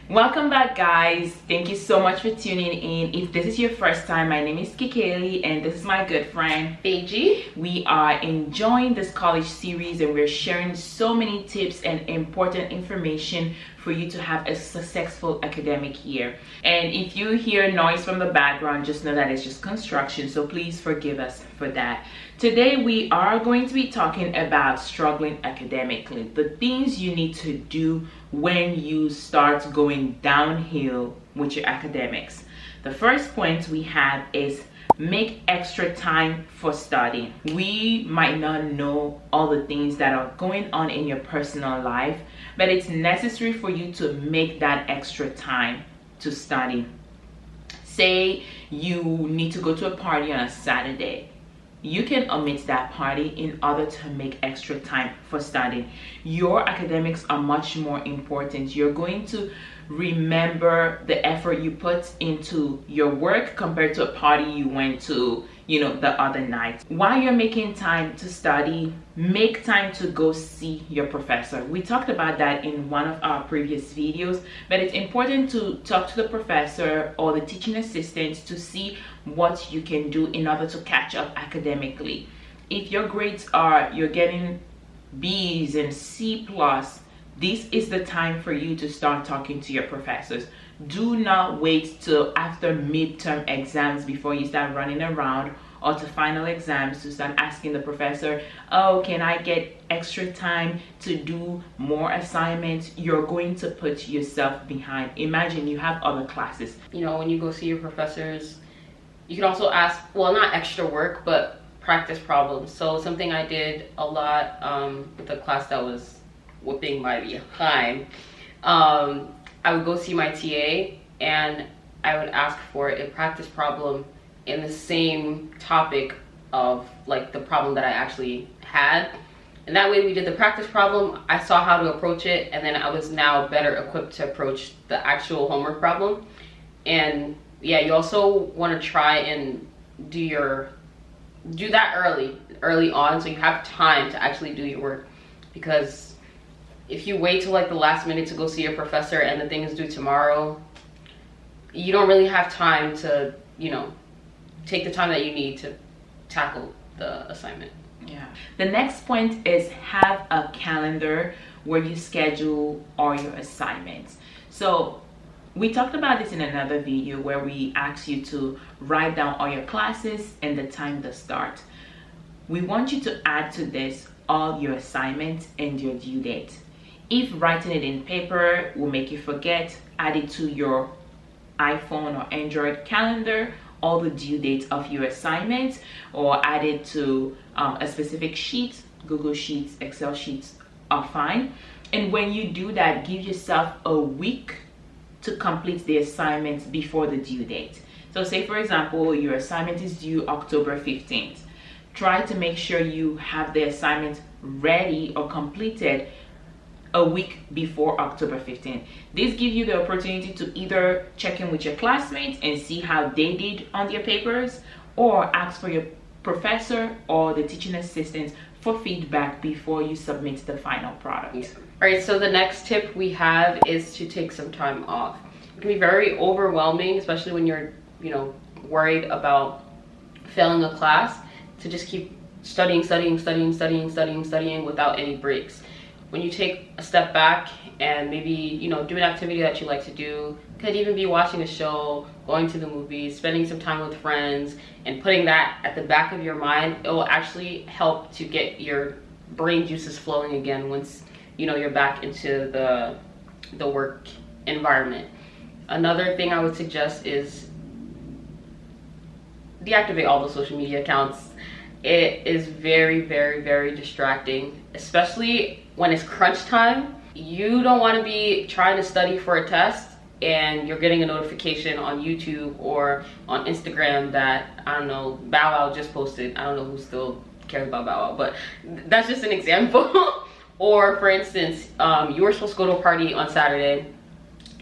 Welcome back, guys. Thank you so much for tuning in. If this is your first time, my name is Kikeli and this is my good friend Beiji. We are enjoying this college series and we're sharing so many tips and important information for you to have a successful academic year. And if you hear noise from the background, just know that it's just construction, so please forgive us for that. Today we are going to be talking about struggling academically, the things you need to do when you start going downhill with your academics. The first point we have is make extra time for studying. We might not know all the things that are going on in your personal life, but it's necessary for you to make that extra time to study. Say you need to go to a party on a Saturday. You can omit that party in order to make extra time for studying. Your academics are much more important. You're going to remember the effort you put into your work compared to a party you went to, the other night. While you're making time to study, make time to go see your professor. We talked about that in one of our previous videos, but it's important to talk to the professor or the teaching assistant to see what you can do in order to catch up academically. If your grades you're getting B's and C plus, this is the time for you to start talking to your professors. Do not wait till after midterm exams before you start running around, or to final exams to start asking the professor, oh, can I get extra time to do more assignments? You're going to put yourself behind. Imagine you have other classes. When you go see your professors, you can also ask, well, not extra work, but practice problems. So something I did a lot with the class that was whipping my behind, I would go see my TA and I would ask for a practice problem in the same topic of like the problem that I actually had. And that way we did the practice problem, I saw how to approach it, and then I was now better equipped to approach the actual homework problem. And yeah, you also want to try and do that early on, so you have time to actually do your work. Because if you wait till like the last minute to go see your professor and the thing is due tomorrow, you don't really have time to, take the time that you need to tackle the assignment. Yeah. The next point is have a calendar where you schedule all your assignments. So we talked about this in another video where we asked you to write down all your classes and the time to start. We want you to add to this all your assignments and your due date. If writing it in paper will make you forget, add it to your iPhone or Android calendar, all the due dates of your assignments, or add it to a specific sheet. Google Sheets, Excel sheets are fine. And when you do that, give yourself a week to complete the assignments before the due date. So say for example, your assignment is due October 15th. Try to make sure you have the assignment ready or completed a week before October 15th. This gives you the opportunity to either check in with your classmates and see how they did on their papers, or ask for your professor or the teaching assistant for feedback before you submit the final product. Yeah. All right, so the next tip we have is to take some time off. It can be very overwhelming, especially when you're, worried about failing a class, to just keep studying without any breaks. When you take a step back and maybe, do an activity that you like to do, could even be watching a show, going to the movies, spending some time with friends, and putting that at the back of your mind, it will actually help to get your brain juices flowing again once, you're back into the work environment. Another thing I would suggest is deactivate all the social media accounts. It is very, very, very distracting, especially when it's crunch time. You don't want to be trying to study for a test and you're getting a notification on YouTube or on Instagram that, I don't know, Bow Wow just posted. I don't know who still cares about Bow Wow, but that's just an example. Or for instance, you were supposed to go to a party on Saturday,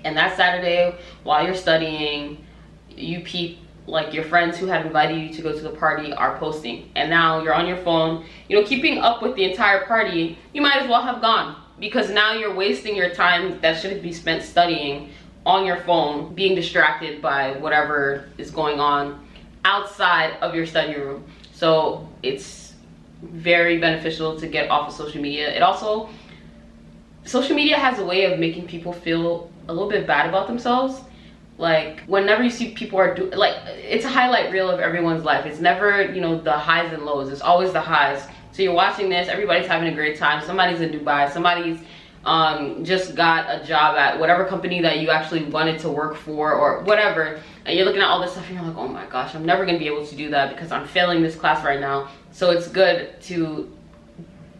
and that Saturday while you're studying, you peep like your friends who had invited you to go to the party are posting, and now you're on your phone, keeping up with the entire party. You might as well have gone, because now you're wasting your time that should be spent studying on your phone being distracted by whatever is going on outside of your study room. So it's very beneficial to get off of social media. It also, social media has a way of making people feel a little bit bad about themselves. Like whenever you see people are like, it's a highlight reel of everyone's life. It's never, you know, the highs and lows. It's always the highs. So you're watching this, everybody's having a great time. Somebody's in Dubai, somebody's just got a job at whatever company that you actually wanted to work for or whatever, and you're looking at all this stuff and you're like, oh my gosh, I'm never gonna be able to do that because I'm failing this class right now. So it's good to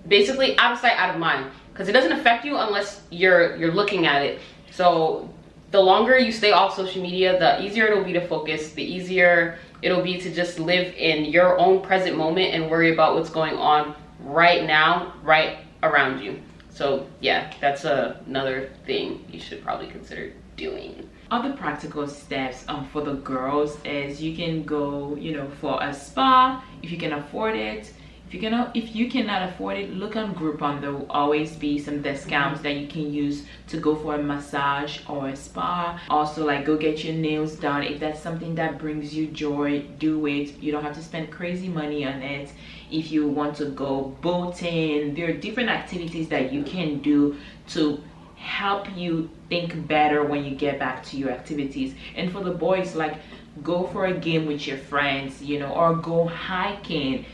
basically out of sight, out of mind, because it doesn't affect you unless you're looking at it. So the longer you stay off social media, the easier it'll be to focus, the easier it'll be to just live in your own present moment and worry about what's going on right now, right around you. So yeah, that's another thing you should probably consider doing. Other practical steps for the girls is you can go, you know, for a spa if you can afford it. If you cannot afford it, look on Groupon. There will always be some discounts that you can use to go for a massage or a spa. Also, like, go get your nails done. If that's something that brings you joy, do it. You don't have to spend crazy money on it. If you want to go boating, there are different activities that you can do to help you think better when you get back to your activities. And for the boys, like, go for a game with your friends, you know, or go hiking.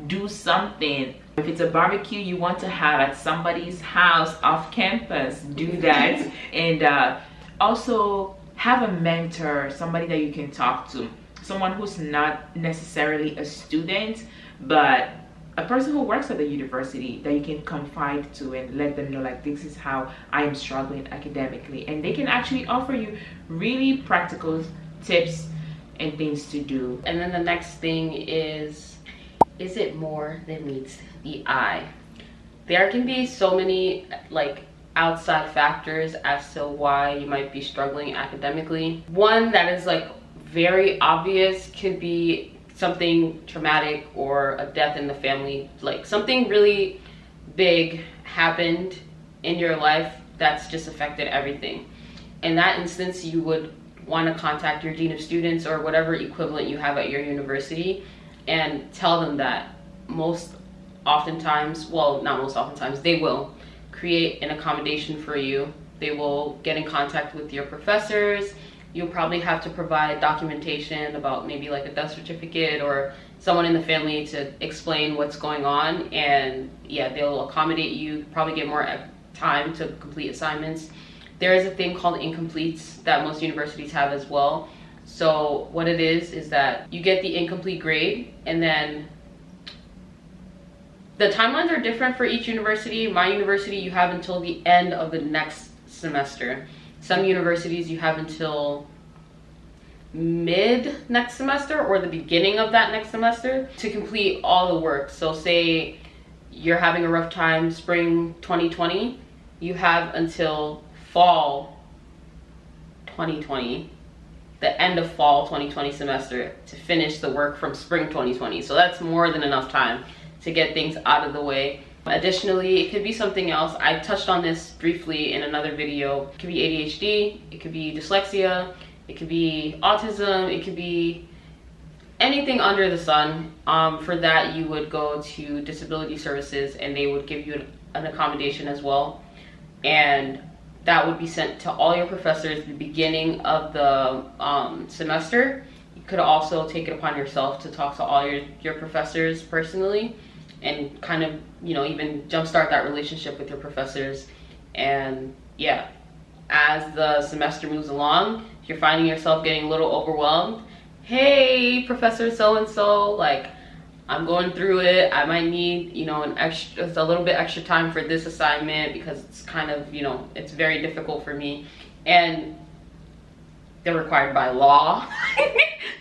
Do something. If it's a barbecue you want to have at somebody's house off campus, do that. And also have a mentor, somebody that you can talk to, someone who's not necessarily a student but a person who works at the university that you can confide to and let them know, like, this is how I am struggling academically, and they can actually offer you really practical tips and things to do. And then the next thing is it more than meets the eye? There can be so many like outside factors as to why you might be struggling academically. One that is like very obvious could be something traumatic or a death in the family, like something really big happened in your life that's just affected everything. In that instance, you would want to contact your dean of students or whatever equivalent you have at your university and tell them that. Most oftentimes, well, not most oftentimes, they will create an accommodation for you. They will get in contact with your professors. You'll probably have to provide documentation about maybe like a death certificate or someone in the family to explain what's going on, and yeah, they'll accommodate you, probably get more time to complete assignments. There is a thing called incompletes that most universities have as well. So what it is that you get the incomplete grade, and then the timelines are different for each university. My university, you have until the end of the next semester. Some universities you have until mid next semester or the beginning of that next semester to complete all the work. So say you're having a rough time spring 2020, you have until fall 2020, the end of fall 2020 semester, to finish the work from spring 2020. So that's more than enough time to get things out of the way. Additionally, it could be something else. I touched on this briefly in another video. It could be ADHD, it could be dyslexia, it could be autism, it could be anything under the sun. For that, you would go to disability services and they would give you an accommodation as well. And that would be sent to all your professors at the beginning of the semester. You could also take it upon yourself to talk to all your professors personally and kind of, you know, even jumpstart that relationship with your professors. And yeah, as the semester moves along, if you're finding yourself getting a little overwhelmed, hey, Professor so-and-so, like, I'm going through it. I might need, you know, a little bit extra time for this assignment because it's kind of, you know, it's very difficult for me. And they're required by law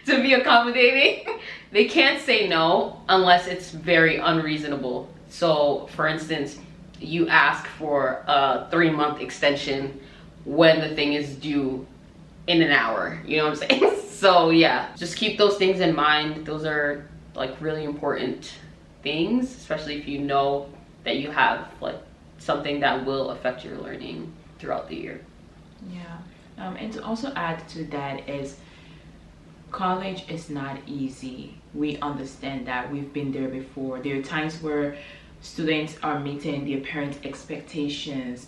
to be accommodating. They can't say no unless it's very unreasonable. So for instance, you ask for a 3-month extension when the thing is due in an hour, you know what I'm saying? So yeah, just keep those things in mind. Those are like really important things, especially if you know that you have like something that will affect your learning throughout the year. Yeah. And to also add to that is, college is not easy. We understand that. We've been there before. There are times where students are meeting their parents' expectations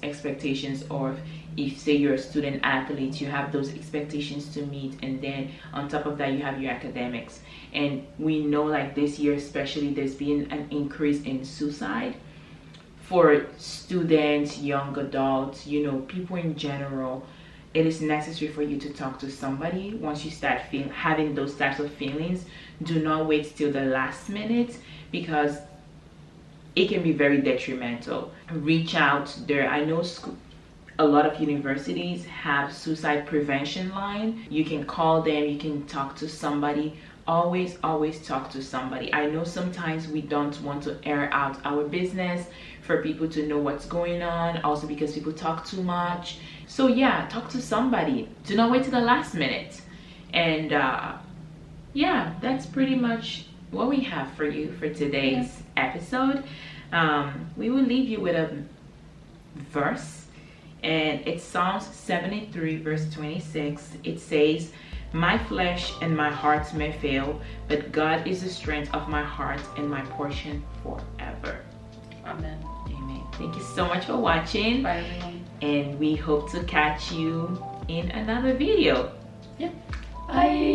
of, if say you're a student athlete, you have those expectations to meet, and then on top of that you have your academics. And we know, like this year especially, there's been an increase in suicide for students, young adults, people in general. It is necessary for you to talk to somebody once you start having those types of feelings. Do not wait till the last minute, because it can be very detrimental. Reach out there. I know a lot of universities have suicide prevention line. You can call them, you can talk to somebody. Always talk to somebody. I know sometimes we don't want to air out our business for people to know what's going on, also because people talk too much. So yeah, talk to somebody. Do not wait till the last minute. And yeah, that's pretty much what we have for you for today's episode. We will leave you with a verse, and it's Psalms 73 verse 26. It says, "My flesh and my heart may fail, but God is the strength of my heart and my portion forever." Amen. Amen. Thank you so much for watching. Bye, everyone. And we hope to catch you in another video. Yeah. Bye.